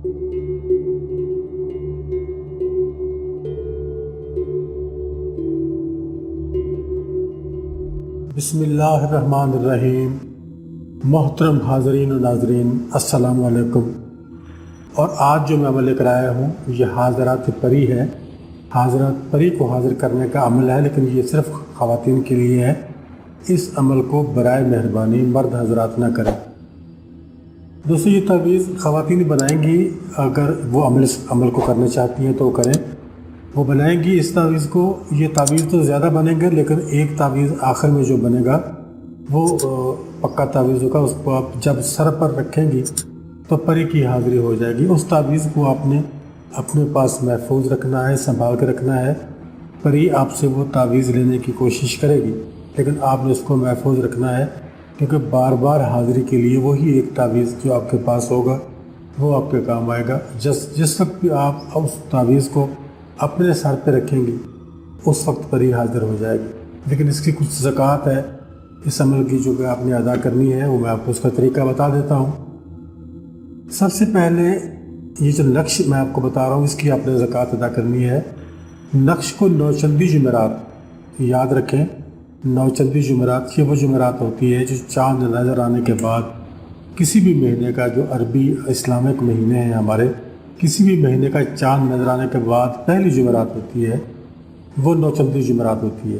بسم اللہ الرحمن الرحیم۔ محترم حاضرین و ناظرین، السلام علیکم۔ اور آج جو میں عمل لے کر آیا ہوں یہ حاضرات پری ہے۔ حاضرات پری کو حاضر کرنے کا عمل ہے، لیکن یہ صرف خواتین کے لیے ہے۔ اس عمل کو برائے مہربانی مرد حضرات نہ کریں۔ دوستو، یہ تعویذ خواتین بنائیں گی، اگر وہ عمل کو کرنا چاہتی ہیں تو کریں، وہ بنائیں گی اس تعویذ کو۔ یہ تعویذ تو زیادہ بنے گا، لیکن ایک تعویذ آخر میں جو بنے گا وہ پکا تعویذ ہوگا۔ اس کو آپ جب سر پر رکھیں گی تو پری کی حاضری ہو جائے گی۔ اس تعویذ کو آپ نے اپنے پاس محفوظ رکھنا ہے، سنبھال کے رکھنا ہے۔ پری آپ سے وہ تعویذ لینے کی کوشش کرے گی، لیکن آپ نے اس کو محفوظ رکھنا ہے، کیونکہ بار بار حاضری کے لیے وہی ایک تعویذ جو آپ کے پاس ہوگا وہ آپ کے کام آئے گا۔ جس وقت بھی آپ اس تعویذ کو اپنے سر پہ رکھیں گی اس وقت پری حاضر ہو جائے گی۔ لیکن اس کی کچھ زکوٰۃ ہے اس عمل کی جو کہ آپ نے ادا کرنی ہے، وہ میں آپ کو اس کا طریقہ بتا دیتا ہوں۔ سب سے پہلے یہ جو نقش میں آپ کو بتا رہا ہوں اس کی آپ نے زکوٰۃ ادا کرنی ہے۔ نقش کو نوچندی جمعرات یاد رکھیں۔ نوچندی جمعرات یہ وہ جمعرات ہوتی ہے جو چاند نظر آنے کے بعد کسی بھی مہینے کا، جو عربی اسلامک مہینے ہیں ہمارے، کسی بھی مہینے کا چاند نظر آنے کے بعد پہلی جمعرات ہوتی ہے، وہ نوچندی جمعرات ہوتی ہے۔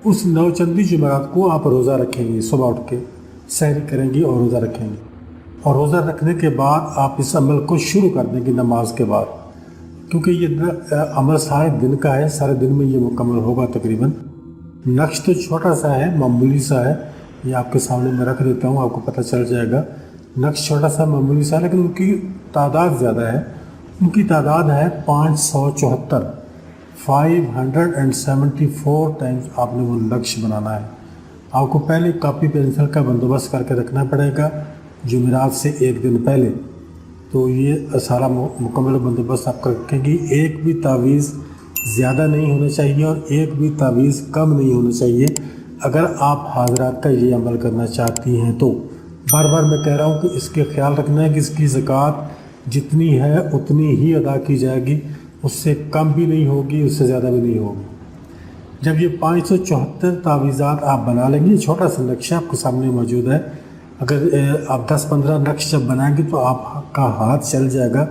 اس نوچندی جمعرات کو آپ روزہ رکھیں گی، صبح اٹھ کے سحری کریں گی اور روزہ رکھیں گی، اور روزہ رکھنے کے بعد آپ اس عمل کو شروع کر دیں گی نماز کے بعد، کیونکہ یہ عمل سارے دن کا ہے، سارے دن میں یہ مکمل ہوگا تقریباً۔ نقش تو چھوٹا سا ہے، معمولی سا ہے، یہ آپ کے سامنے میں رکھ دیتا ہوں، آپ کو پتہ چل جائے گا۔ نقش چھوٹا سا معمولی سا ہے، لیکن ان کی تعداد زیادہ ہے۔ ان کی تعداد ہے 574، 574 ٹائمز آپ نے وہ نقش بنانا ہے۔ آپ کو پہلے کاپی پینسل کا بندوبست کر کے رکھنا پڑے گا جمعرات سے ایک دن پہلے، تو یہ سارا مکمل بندوبست آپ رکھیں گی۔ ایک بھی تعویذ زیادہ نہیں ہونا چاہیے اور ایک بھی تعویذ کم نہیں ہونا چاہیے اگر آپ حاضرات کا یہ عمل کرنا چاہتی ہیں تو۔ بار بار میں کہہ رہا ہوں کہ اس کے خیال رکھنا ہے کہ اس کی زکوٰۃ جتنی ہے اتنی ہی ادا کی جائے گی، اس سے کم بھی نہیں ہوگی، اس سے زیادہ بھی نہیں ہوگی۔ جب یہ 574 تعویذات آپ بنا لیں گے، چھوٹا سا نقشہ آپ کے سامنے موجود ہے، اگر آپ 10-15 نقش جب بنائیں گے تو آپ کا ہاتھ چل جائے گا۔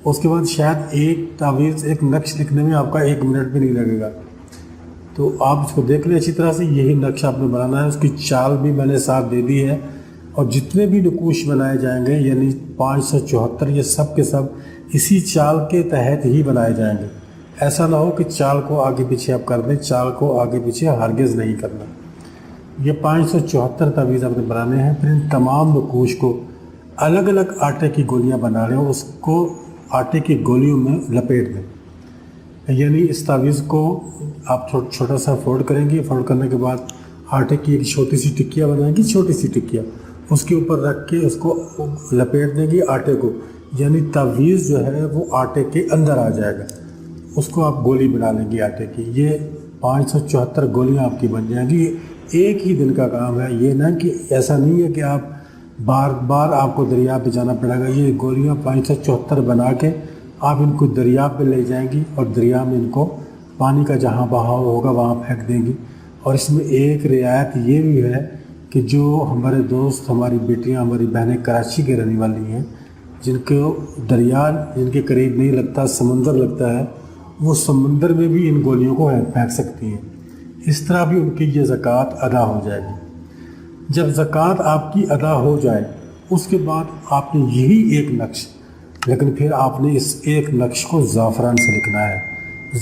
اس کے بعد شاید ایک تعویذ، ایک نقش لکھنے میں آپ کا 1 منٹ بھی نہیں لگے گا۔ تو آپ اس کو دیکھ لیں اچھی طرح سے، یہی نقش آپ نے بنانا ہے۔ اس کی چال بھی میں نے ساتھ دے دی ہے، اور جتنے بھی نقوش بنائے جائیں گے یعنی 574، یہ سب کے سب اسی چال کے تحت ہی بنائے جائیں گے۔ ایسا نہ ہو کہ چال کو آگے پیچھے آپ کر دیں، چال کو آگے پیچھے ہرگز نہیں کرنا۔ یہ 574 تعویذ آپ نے بنانے ہیں۔ پھر ان تمام نقوش کو الگ الگ آٹے کی گولیاں بنا لیں اور اس کو آٹے کی گولیوں میں لپیٹ دیں۔ یعنی اس تعویذ کو آپ چھوٹا سا فولڈ کریں گے، فولڈ کرنے کے بعد آٹے کی ایک چھوٹی سی ٹکیا بنائیں گی، چھوٹی سی ٹکیا اس کے اوپر رکھ کے اس کو لپیٹ دیں گی آٹے کو، یعنی تعویذ جو ہے وہ آٹے کے اندر آ جائے گا۔ اس کو آپ گولی بنا لیں گی آٹے کی۔ یہ 574 گولیاں آپ کی بن جائیں گی۔ ایک ہی دن کا کام ہے، یہ نہ کہ ایسا نہیں ہے کہ آپ بار بار آپ کو دریا پہ جانا پڑے گا۔ یہ گولیاں 574 بنا کے آپ ان کو دریا پہ لے جائیں گی اور دریا میں ان کو پانی کا جہاں بہاؤ ہوگا وہاں پھینک دیں گی۔ اور اس میں ایک رعایت یہ بھی ہے کہ جو ہمارے دوست، ہماری بیٹیاں، ہماری بہنیں کراچی کے رہنے والی ہیں، جن کو دریا جن کے قریب نہیں لگتا، سمندر لگتا ہے، وہ سمندر میں بھی ان گولیوں کو پھینک سکتی ہیں۔ اس طرح بھی ان کی یہ زکوٰۃ ادا ہو جائے گی۔ جب زکوٰۃ آپ کی ادا ہو جائے اس کے بعد آپ نے یہی ایک نقش، لیکن پھر آپ نے اس ایک نقش کو زعفران سے لکھنا ہے۔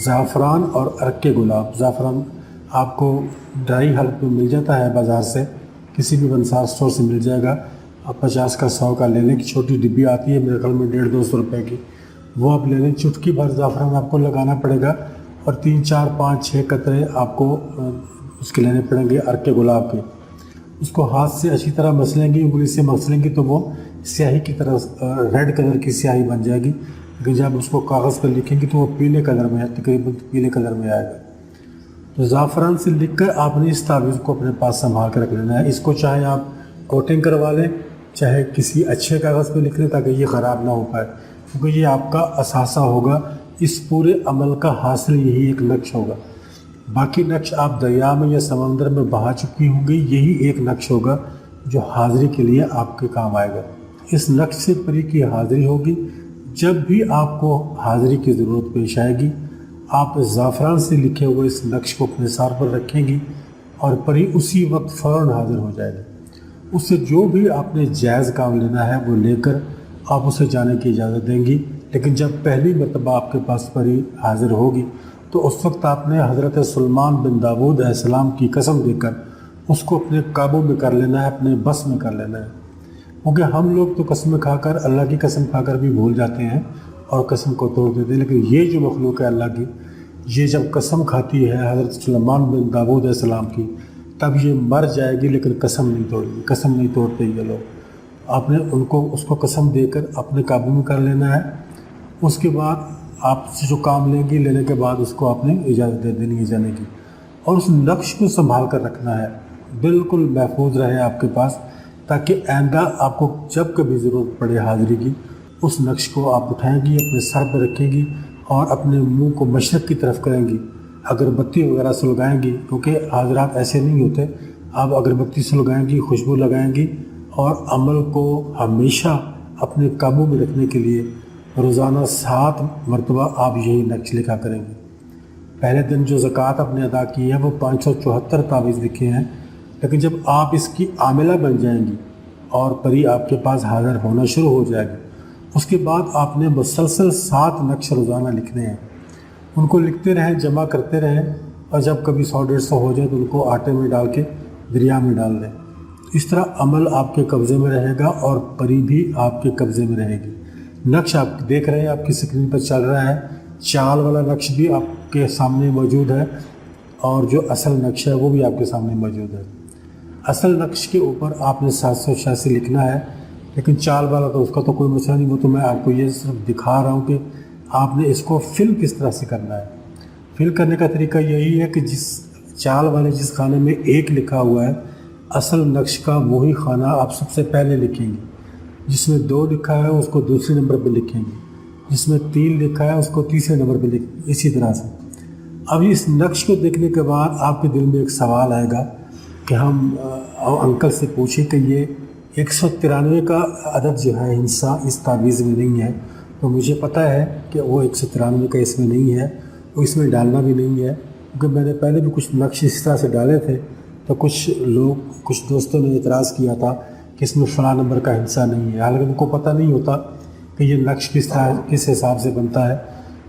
زعفران اور عرق گلاب۔ زعفران آپ کو ڈرائی حالت میں مل جاتا ہے بازار سے، کسی بھی بنسار اسٹور سے مل جائے گا۔ آپ 50 کا 100 کا لے لیں، کہ چھوٹی ڈبی آتی ہے میرے خیال میں 150-200 روپے کی، وہ آپ لے لیں۔ چٹکی بھر زعفران آپ کو لگانا پڑے گا، اور 3 4 5 6 قطرے آپ کو اس کے لینے پڑیں گے عرق گلاب کے۔ اس کو ہاتھ سے اچھی طرح مسلیں گی، انگلی سے مسلیں گی تو وہ سیاہی کی طرح ریڈ کلر کی سیاہی بن جائے گی، لیکن جب اس کو کاغذ پر لکھیں گی تو وہ پیلے کلر میں، تقریباً پیلے کلر میں آئے گا۔ تو زعفران سے لکھ کر آپ نے اس تعویذ کو اپنے پاس سنبھال کے رکھ لینا ہے۔ اس کو چاہے آپ کوٹنگ کروا لیں، چاہے کسی اچھے کاغذ پہ لکھ لیں تاکہ یہ خراب نہ ہو پائے۔ क्योंकि ये आपका असासा होगा, इस पूरे अमल का हासिल यही एक नक्श होगा। बाकी नक्श आप दरिया में या समंदर में बहा चुकी होंगी, यही एक नक्श होगा जो हाज़िरी के लिए आपके काम आएगा। इस नक्श से परी की हाज़िरी होगी। जब भी आपको हाज़िरी की ज़रूरत पेश आएगी, आप ज़ाफ़रान से लिखे हुए इस नक्श को अपने सर पर रखेंगी और परी उसी वक्त फ़ौरन हाज़िर हो जाएगी। उससे जो भी आपने जायज़ काम लेना है वो लेकर आप उसे जाने की इजाज़त देंगी। लेकिन जब पहली मरतबा आपके पास परी हाज़िर होगी तो उस वक्त आपने हज़रत सुलेमान बिन दाऊद अलैहिस्सलाम की कसम देकर उसको अपने काबू में कर लेना है, अपने बस में कर लेना है। क्योंकि हम लोग तो कसमें खाकर, अल्लाह की कसम खाकर भी भूल जाते हैं और कसम को तोड़ देते हैं। लेकिन ये जो मखलूक है अल्लाह की, ये जब कसम खाती है हज़रत सुलेमान बिन दाऊद अलैहिस्सलाम की, तब ये मर जाएगी लेकिन कसम नहीं तोड़ेगी। कसम नहीं तोड़ते ये लोग। आपने उसको कसम देकर अपने काबू में कर लेना है। उसके बाद आपसे जो काम लेने के बाद उसको आपने इजाज़त दे देनी है जाने की, और उस नक्श को संभाल कर रखना है, बिल्कुल महफूज रहे आपके पास, ताकि आइंदा आपको जब कभी ज़रूरत पड़े हाज़िरी की, उस नक्श को आप उठाएंगी, अपने सर पर रखेंगी और अपने मुंह को मशरक़ की तरफ करेंगी। अगरबत्ती वगैरह सुलगाएंगी, क्योंकि हाज़िरात ऐसे नहीं होते। आप अगरबत्ती सुलगाएंगी, खुशबू लगाएंगी और अमल को हमेशा अपने काबू में रखने के लिए रोज़ाना 7 मरतबा आप यही नक्श लिखा करेंगे। पहले दिन जो ज़कात आपने अदा की है वो 574 तावीज़ लिखे हैं, लेकिन जब आप इसकी आमिला बन जाएंगी और परी आपके पास हाज़िर होना शुरू हो जाएगी, उसके बाद आपने मुसलसल 7 नक्श रोज़ाना लिखने हैं। उनको लिखते रहें, जमा करते रहें, और जब कभी 100-150 हो जाए तो उनको आटे में डाल के दरिया में डाल दें। इस तरह अमल आपके कब्ज़े में रहेगा और परी भी आपके कब्ज़े में रहेगी। नक्श आप देख रहे हैं, आपकी स्क्रीन पर चल रहा है। चाल वाला नक्श भी आपके सामने मौजूद है और जो असल नक्श है वो भी आपके सामने मौजूद है। असल नक्श के ऊपर आपने 786 लिखना है, लेकिन चाल वाला तो उसका तो कोई मसला नहीं, वो तो मैं आपको ये सिर्फ दिखा रहा हूँ कि आपने इसको फिल किस तरह से करना है। फिल करने का तरीका यही है कि जिस चाल वाले जिस खाने में 1 लिखा हुआ है, असल नक्श का वही खाना आप सबसे पहले लिखेंगे। जिसमें 2 लिखा है उसको दूसरे नंबर पर लिखेंगे, जिसमें 3 लिखा है उसको तीसरे नंबर पर लिखेंगे, इसी तरह से। अब इस नक्श को देखने के बाद आपके दिल में एक सवाल आएगा कि हम अंकल से पूछें कि ये 193 का अदद जो है हिस्सा इस तावीज़ में नहीं है। तो मुझे पता है कि वो 193 का इसमें नहीं है, वो इसमें डालना भी नहीं है, क्योंकि मैंने पहले भी कुछ नक्श इस तरह से डाले थे। तो कुछ दोस्तों ने एतराज़ किया था कि इसमें फ़लाँ नंबर का हिस्सा नहीं है। हालांकि उनको पता नहीं होता कि ये नक्श किस हिसाब से बनता है।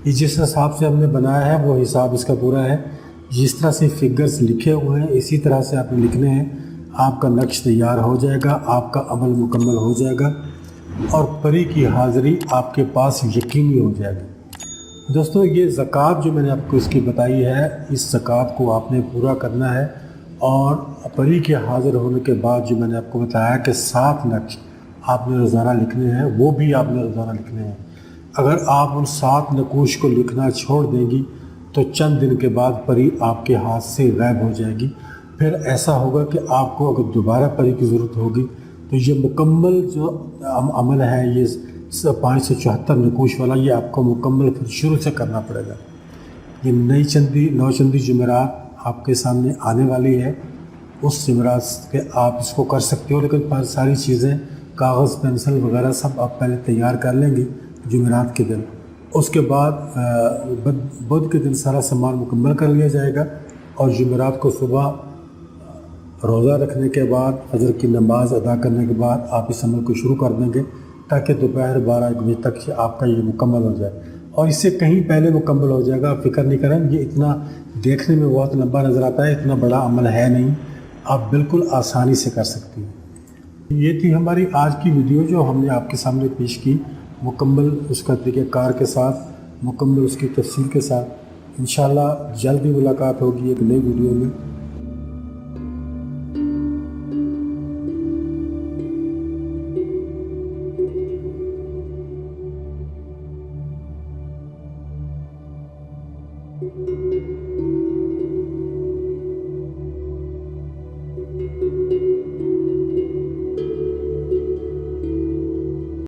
ये जिस हिसाब से हमने बनाया है वो हिसाब इसका पूरा है। जिस तरह से फिगर्स लिखे हुए हैं इसी तरह से आपने लिखने हैं। आपका नक्श तैयार हो जाएगा, आपका अमल मुकम्मल हो जाएगा और परी की हाज़िरी आपके पास यकीनी हो जाएगी। दोस्तों, ये ज़कात जो मैंने आपको इसकी बताई है, इस ज़कात को आपने पूरा करना है। और परी के हाज़िर होने के बाद जो मैंने आपको बताया कि 7 नक्श आपने रोज़ाना लिखने हैं, वो भी आपने रोज़ाना लिखने हैं। अगर आप उन 7 नकूश को लिखना छोड़ देंगी तो चंद दिन के बाद परी आपके हाथ से गायब हो जाएगी। फिर ऐसा होगा कि आपको अगर दोबारा परी की ज़रूरत होगी तो ये मुकम्मल जो अमल है, ये 574 नकूश वाला, ये आपको मुकम्मल फिर शुरू से करना पड़ेगा। ये नौ चंदी जुमेरात आपके सामने आने वाली है। उस जुमेरात के आप इसको कर सकते हो, लेकिन सारी चीज़ें, कागज़, पेंसिल वगैरह सब आप पहले तैयार कर लेंगे जुमेरात के दिन। उसके बाद बुध के दिन सारा सामान मुकम्मल कर लिया जाएगा और जुमेरात को सुबह रोज़ा रखने के बाद, फजर की नमाज अदा करने के बाद आप इस अमल को शुरू कर देंगे, ताकि दोपहर 12-1 बजे तक आपका ये मुकम्मल हो जाए। और इससे कहीं पहले मुकम्मल हो जाएगा, आप फिक्र नहीं करें। ये इतना देखने में बहुत लंबा नज़र आता है, इतना बड़ा अमल है नहीं, आप बिल्कुल आसानी से कर सकती हैं। ये थी हमारी आज की वीडियो जो हमने आपके सामने पेश की, मुकम्मल उसका तरीक़ाकार के साथ, मुकम्मल उसकी तफसील के साथ। इंशाअल्लाह जल्द ही मुलाकात होगी एक नई वीडियो में।